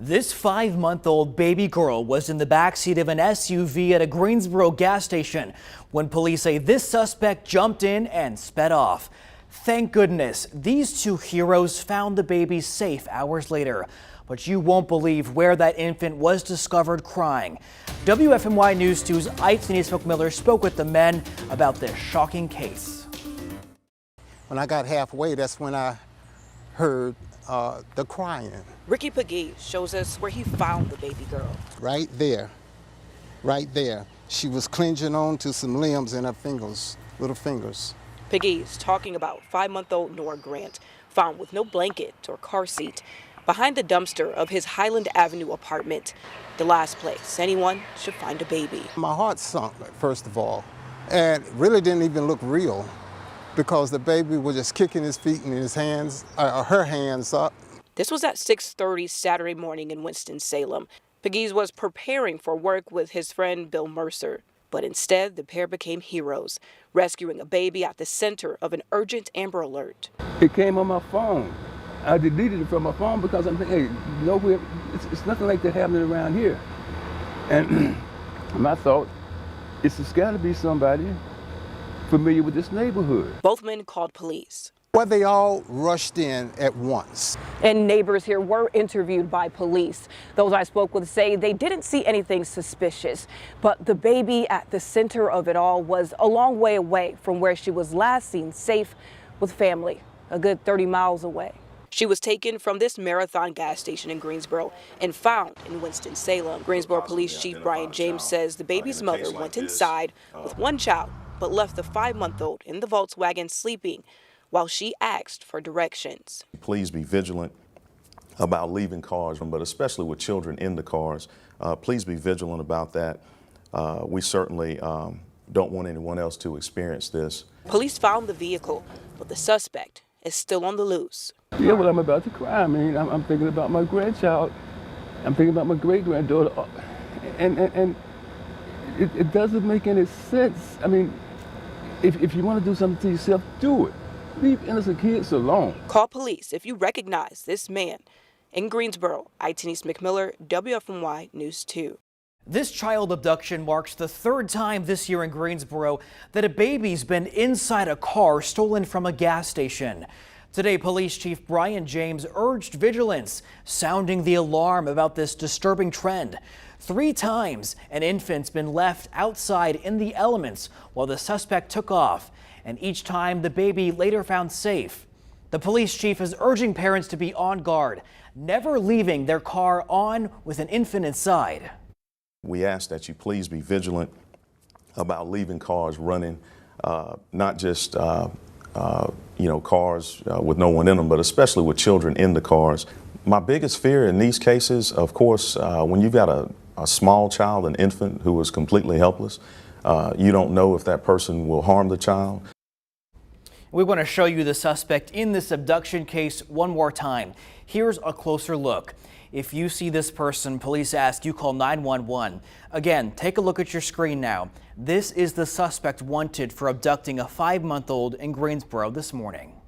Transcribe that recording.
This 5-month-old baby girl was in the backseat of an SUV at a Greensboro gas station when police say this suspect jumped in and sped off. Thank goodness these two heroes found the baby safe hours later. But you won't believe where that infant was discovered crying. WFMY News 2's Denise McMillan spoke with the men about this shocking case. When I got halfway, that's when I heard the crying. Ricky Prgese shows us where he found the baby girl. Right there. She was clinging on to some limbs in her fingers, little fingers. Prgese talking about 5-month-old Nora Grant, found with no blanket or car seat, behind the dumpster of his Highland Avenue apartment, the last place anyone should find a baby. My heart sunk, first of all, and really didn't even look real, because the baby was just kicking his feet and his hands, her hands up. This was at 6:30 Saturday morning in Winston-Salem. Prgese was preparing for work with his friend Bill Mercer, but instead the pair became heroes, rescuing a baby at the center of an urgent Amber Alert. It came on my phone. I deleted it from my phone because I'm thinking, hey, nowhere, it's nothing like that happening around here. And my thought, it's got to be somebody familiar with this neighborhood. Both men called police. Well, they all rushed in at once. And neighbors here were interviewed by police. Those I spoke with say they didn't see anything suspicious, but the baby at the center of it all was a long way away from where she was last seen safe with family, a good 30 miles away. She was taken from this Marathon gas station in Greensboro and found in Winston-Salem. Greensboro Police Chief Brian James says the baby's mother went inside with one child, but left the 5-month-old in the Volkswagen sleeping while she asked for directions. Please be vigilant about leaving cars, but especially with children in the cars. Please be vigilant about that. We certainly don't want anyone else to experience this. Police found the vehicle, but the suspect is still on the loose. Yeah, well, I'm about to cry. I mean, I'm thinking about my grandchild. I'm thinking about my great-granddaughter. And it doesn't make any sense. I mean, if you want to do something to yourself, do it. Leave innocent kids alone. Call police if you recognize this man. In Greensboro, Denise McMillan, WFMY News 2. This child abduction marks the 3rd time this year in Greensboro that a baby's been inside a car stolen from a gas station. Today, Police Chief Brian James urged vigilance, sounding the alarm about this disturbing trend. 3 times an infant's been left outside in the elements while the suspect took off, and each time the baby later found safe. The police chief is urging parents to be on guard, never leaving their car on with an infant inside. We ask that you please be vigilant about leaving cars running, not just cars with no one in them, but especially with children in the cars. My biggest fear in these cases, of course, when you've got a small child, an infant who is completely helpless, you don't know if that person will harm the child. We want to show you the suspect in this abduction case one more time. Here's a closer look. If you see this person, police ask you call 911. Again, take a look at your screen now. This is the suspect wanted for abducting a 5-month-old in Greensboro this morning.